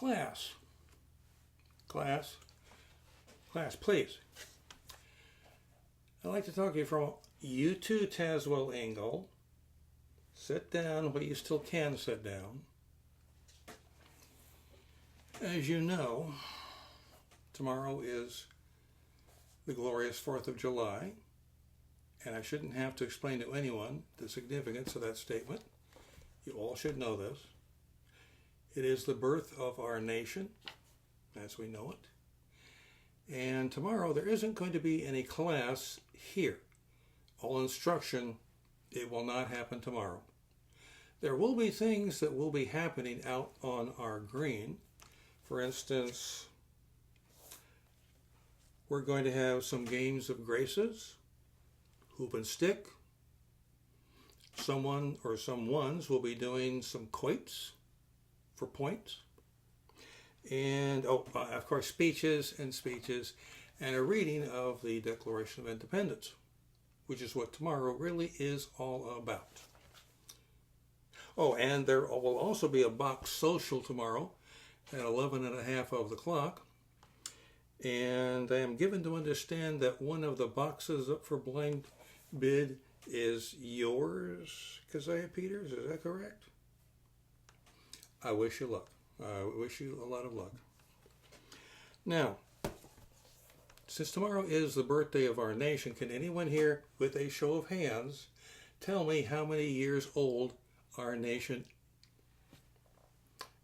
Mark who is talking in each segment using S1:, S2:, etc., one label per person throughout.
S1: Class, class, class, please. I'd like to talk to you from you too, Tazewell Engel. Sit down while you still can sit down. As you know, tomorrow is the glorious 4th of July, and I shouldn't have to explain to anyone the significance of that statement. You all should know this. It is the birth of our nation, as we know it. And tomorrow there isn't going to be any class here. All instruction, it will not happen tomorrow. There will be things that will be happening out on our green. For instance, we're going to have some games of graces, hoop and stick. Someone or someones will be doing some quotes for points. And, of course, speeches, and a reading of the Declaration of Independence, which is what tomorrow really is all about. Oh, and there will also be a box social tomorrow at 11:30 of the clock. And I am given to understand that one of the boxes up for blind bid is yours, Keziah Peters. Is that correct? I wish you luck. I wish you a lot of luck. Now, since tomorrow is the birthday of our nation, can anyone here, with a show of hands, tell me how many years old our nation?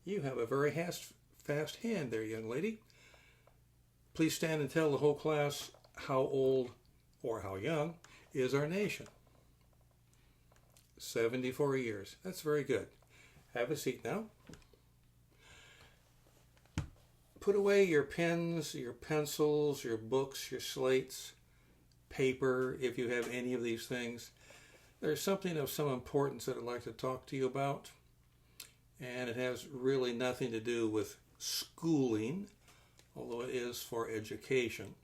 S1: You have a very fast hand there, young lady. Please stand and tell the whole class how old or how young is our nation. 74 years. That's very good. Have a seat now. Put away your pens, your pencils, your books, your slates, paper, if you have any of these things. There's something of some importance that I'd like to talk to you about, and it has really nothing to do with schooling, although it is for education.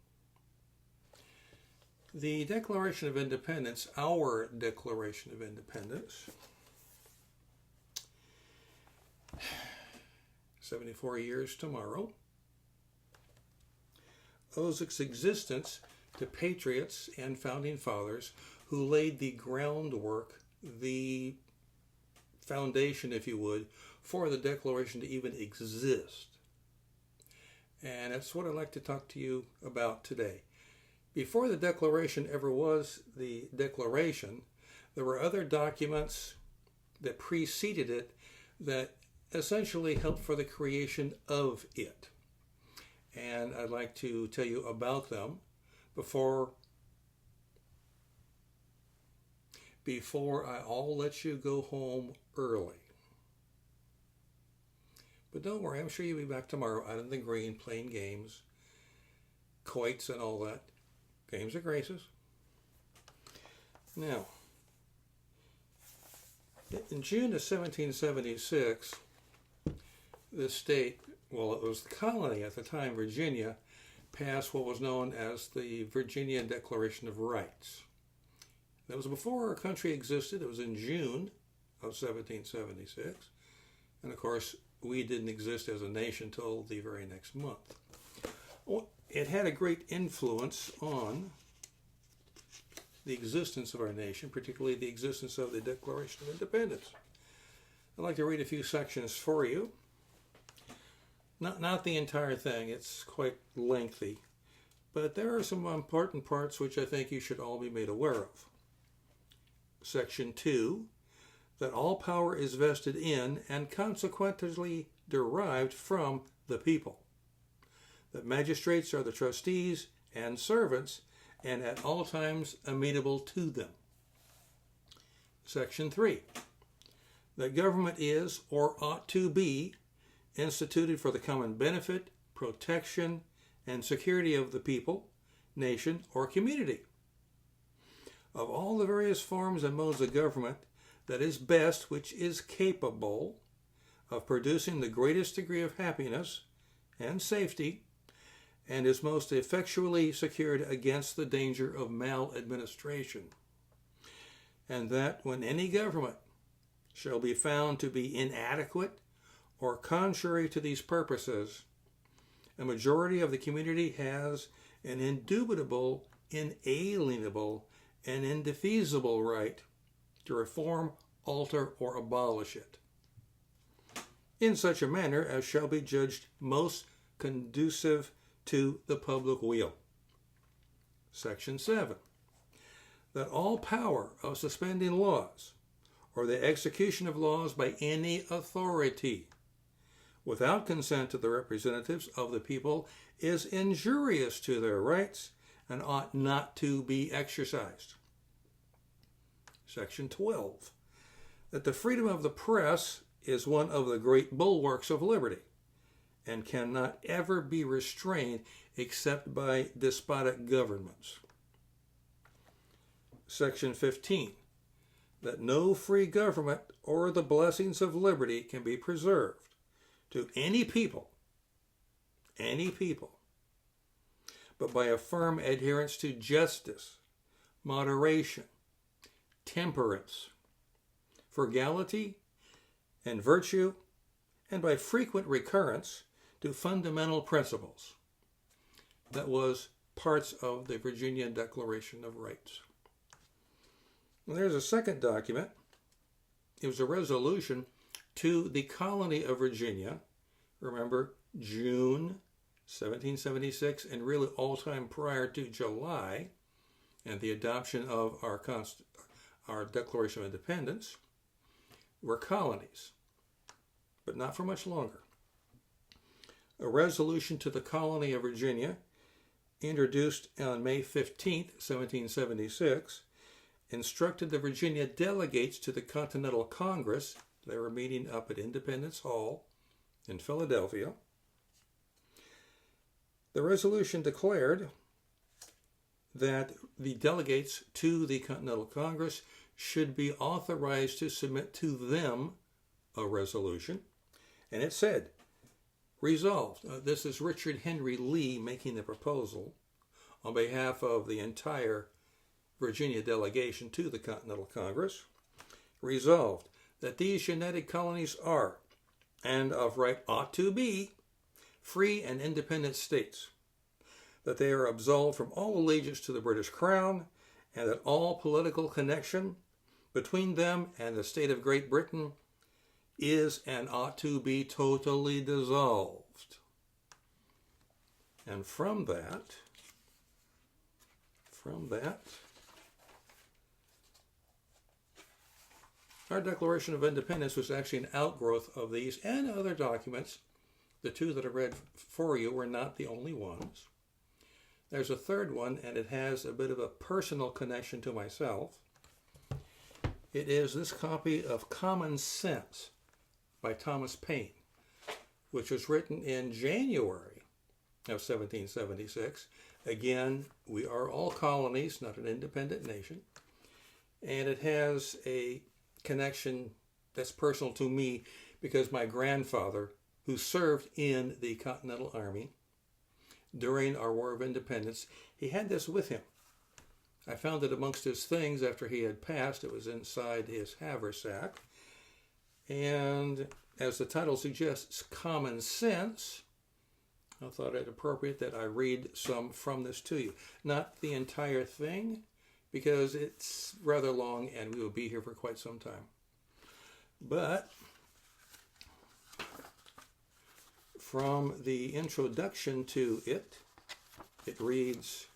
S1: The Declaration of Independence, our Declaration of Independence, 74 years tomorrow, owes its existence to patriots and founding fathers who laid the groundwork, the foundation, if you would, for the Declaration to even exist. And that's what I'd like to talk to you about today. Before the Declaration ever was the Declaration, there were other documents that preceded it that essentially helped for the creation of it. And I'd like to tell you about them before I'll let you go home early. But don't worry, I'm sure you'll be back tomorrow out in the green playing games, quoits and all that. Games of graces. Now, in June of 1776, the state, well, it was the colony at the time, Virginia, passed what was known as the Virginia Declaration of Rights. That was before our country existed. It was in June of 1776. And of course, we didn't exist as a nation until the very next month. Well, it had a great influence on the existence of our nation, particularly the existence of the Declaration of Independence. I'd like to read a few sections for you. Not the entire thing, it's quite lengthy, but there are some important parts which I think you should all be made aware of. Section 2, that all power is vested in and consequently derived from the people. That magistrates are the trustees and servants and at all times amenable to them. Section 3, that government is or ought to be instituted for the common benefit, protection, and security of the people, nation, or community. Of all the various forms and modes of government, that is best which is capable of producing the greatest degree of happiness and safety, and is most effectually secured against the danger of maladministration. And that when any government shall be found to be inadequate or contrary to these purposes, a majority of the community has an indubitable, inalienable, and indefeasible right to reform, alter, or abolish it, in such a manner as shall be judged most conducive to the public weal. Section 7. That all power of suspending laws, or the execution of laws by any authority, without consent of the representatives of the people, is injurious to their rights and ought not to be exercised. Section 12. That the freedom of the press is one of the great bulwarks of liberty, and cannot ever be restrained except by despotic governments. Section 15. That no free government or the blessings of liberty can be preserved to any people, but by a firm adherence to justice, moderation, temperance, frugality, and virtue, and by frequent recurrence to fundamental principles. That was parts of the Virginia Declaration of Rights. And there's a second document. It was a resolution to the colony of Virginia. Remember, June 1776, and really all time prior to July and the adoption of our Declaration of Independence, were colonies, but not for much longer. A resolution to the colony of Virginia, introduced on May 15, 1776, instructed the Virginia delegates to the Continental Congress. They were meeting up at Independence Hall in Philadelphia. The resolution declared that the delegates to the Continental Congress should be authorized to submit to them a resolution. And it said, resolved. This is Richard Henry Lee making the proposal on behalf of the entire Virginia delegation to the Continental Congress. Resolved that these united colonies are, and of right ought to be, free and independent states, that they are absolved from all allegiance to the British Crown, and that all political connection between them and the state of Great Britain is and ought to be totally dissolved. And from that, our Declaration of Independence was actually an outgrowth of these and other documents. The two that I read for you were not the only ones. There's a third one, and it has a bit of a personal connection to myself. It is this copy of Common Sense by Thomas Paine, which was written in January of 1776. Again, we are all colonies, not an independent nation. And it has a connection that's personal to me because my grandfather, who served in the Continental Army during our War of Independence, he had this with him. I found it amongst his things after he had passed. It was inside his haversack. And as the title suggests, Common Sense, I thought it appropriate that I read some from this to you. Not the entire thing, because it's rather long and we will be here for quite some time. But from the introduction to it, it reads,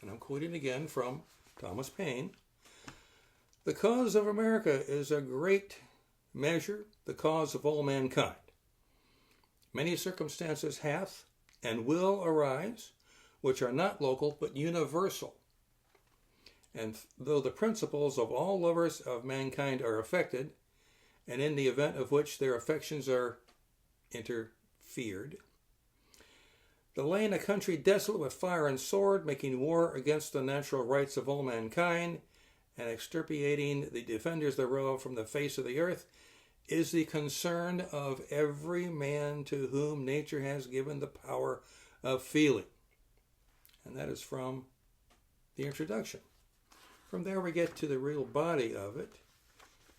S1: and I'm quoting again from Thomas Paine, "The cause of America is a great measure the cause of all mankind. Many circumstances hath and will arise, which are not local but universal. And though the principles of all lovers of mankind are affected, and in the event of which their affections are interfered, the laying a country desolate with fire and sword, making war against the natural rights of all mankind, and extirpating the defenders thereof from the face of the earth, is the concern of every man to whom nature has given the power of feeling." And that is from the introduction. From there we get to the real body of it.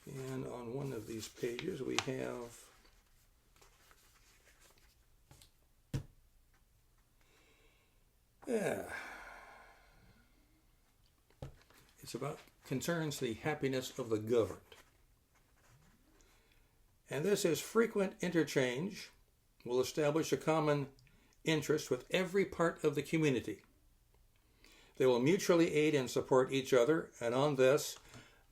S1: And on one of these pages we have Yeah. Concerns the happiness of the governed. And this is frequent interchange will establish a common interest with every part of the community. They will mutually aid and support each other, and on this,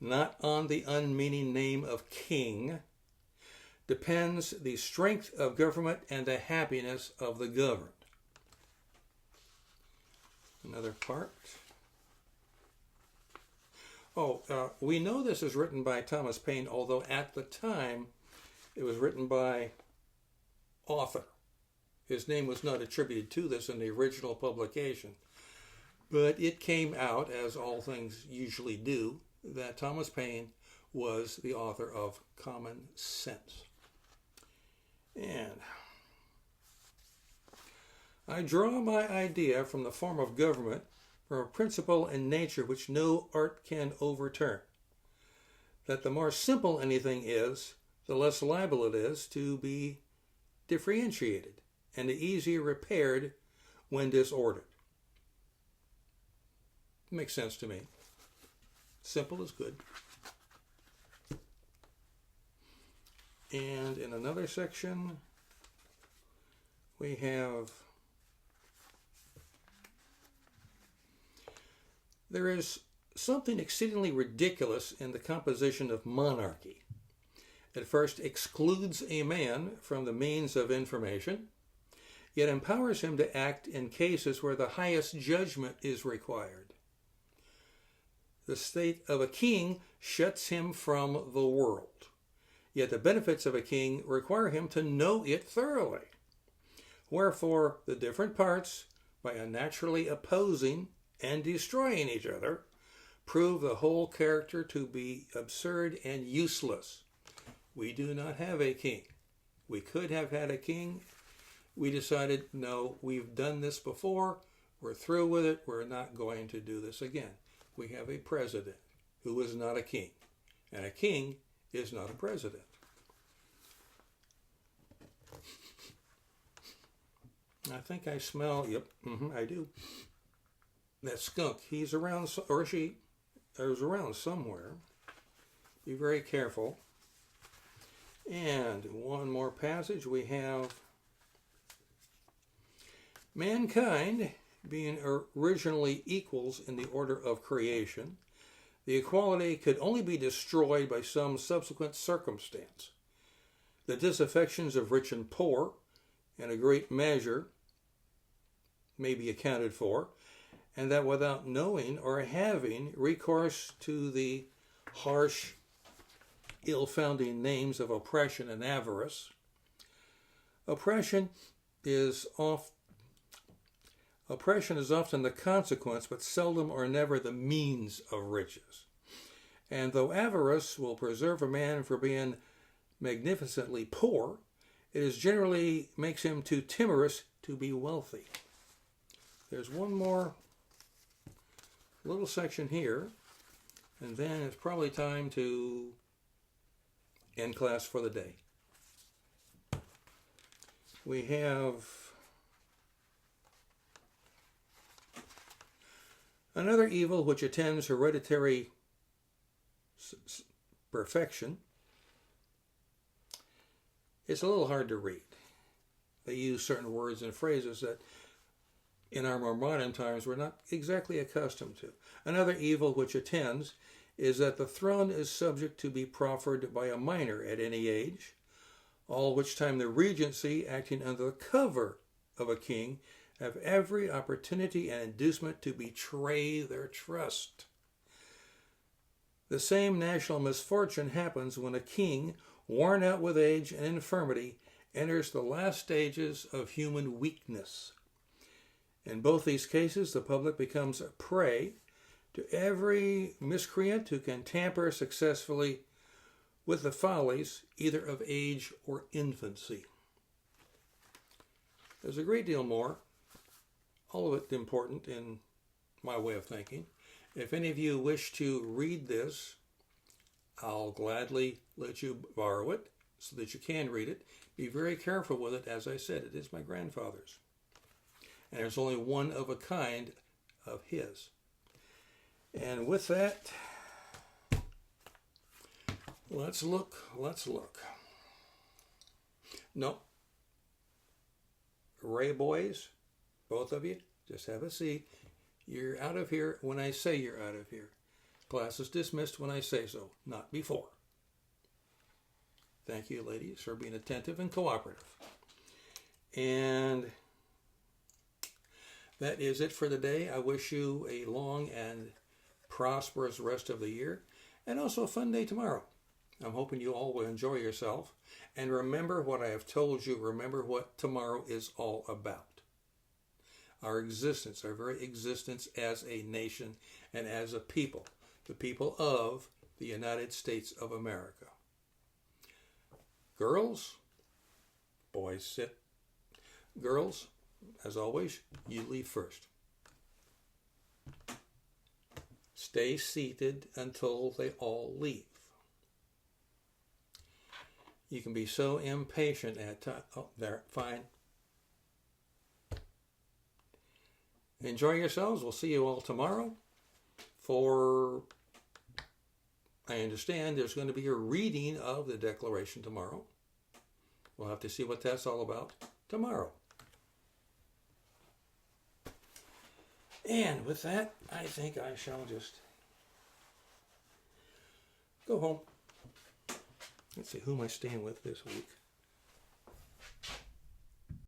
S1: not on the unmeaning name of king, depends the strength of government and the happiness of the governed. Another part. We know this is written by Thomas Paine, although at the time it was written by author. His name was not attributed to this in the original publication, but it came out, as all things usually do, that Thomas Paine was the author of Common Sense. And I draw my idea from the form of government from a principle in nature which no art can overturn, that the more simple anything is, the less liable it is to be differentiated and the easier repaired when disordered. Makes sense to me. Simple is good. And in another section, we have, there is something exceedingly ridiculous in the composition of monarchy. It first excludes a man from the means of information, yet empowers him to act in cases where the highest judgment is required. The state of a king shuts him from the world, yet the benefits of a king require him to know it thoroughly. Wherefore, the different parts, by unnaturally opposing and destroying each other, prove the whole character to be absurd and useless. We do not have a king. We could have had a king. We decided, no, we've done this before. We're through with it. We're not going to do this again. We have a president who is not a king. And a king is not a president. I think I smell, yep, I do. That skunk, he's around, or she is around somewhere. Be very careful. And one more passage we have. Mankind, being originally equals in the order of creation, the equality could only be destroyed by some subsequent circumstance. The disaffections of rich and poor, in a great measure, may be accounted for, and that without knowing or having recourse to the harsh, ill-founding names of oppression and avarice, oppression is often the consequence, but seldom or never the means of riches. And though avarice will preserve a man from being magnificently poor, it is generally makes him too timorous to be wealthy. There's one more little section here, and then it's probably time to end class for the day. We have another evil which attends hereditary perfection. It's a little hard to read. They use certain words and phrases that in our more modern times we're not exactly accustomed to. Another evil which attends is that the throne is subject to be proffered by a minor at any age, all which time the regency, acting under the cover of a king, have every opportunity and inducement to betray their trust. The same national misfortune happens when a king, worn out with age and infirmity, enters the last stages of human weakness. In both these cases, the public becomes a prey to every miscreant who can tamper successfully with the follies either of age or infancy. There's a great deal more, all of it important in my way of thinking. If any of you wish to read this, I'll gladly let you borrow it so that you can read it. Be very careful with it. As I said, it is my grandfather's. and there's only one of a kind of his. And with that, let's look. No. Ray boys, both of you, just have a seat. You're out of here when I say you're out of here. Class is dismissed when I say so, not before. Thank you, ladies, for being attentive and cooperative. And that is it for today. I wish you a long and prosperous rest of the year, and also a fun day tomorrow. I'm hoping you all will enjoy yourself. And remember what I have told you. Remember what tomorrow is all about. Our existence, our very existence as a nation and as a people. The people of the United States of America. Girls, boys sit. Girls, as always, you leave first. Stay seated until they all leave. You can be so impatient at times. Oh, there, fine. Enjoy yourselves. We'll see you all tomorrow for, I understand, there's going to be a reading of the Declaration tomorrow. We'll have to see what that's all about tomorrow. And with that, I think I shall just go home. Let's see, who am I staying with this week?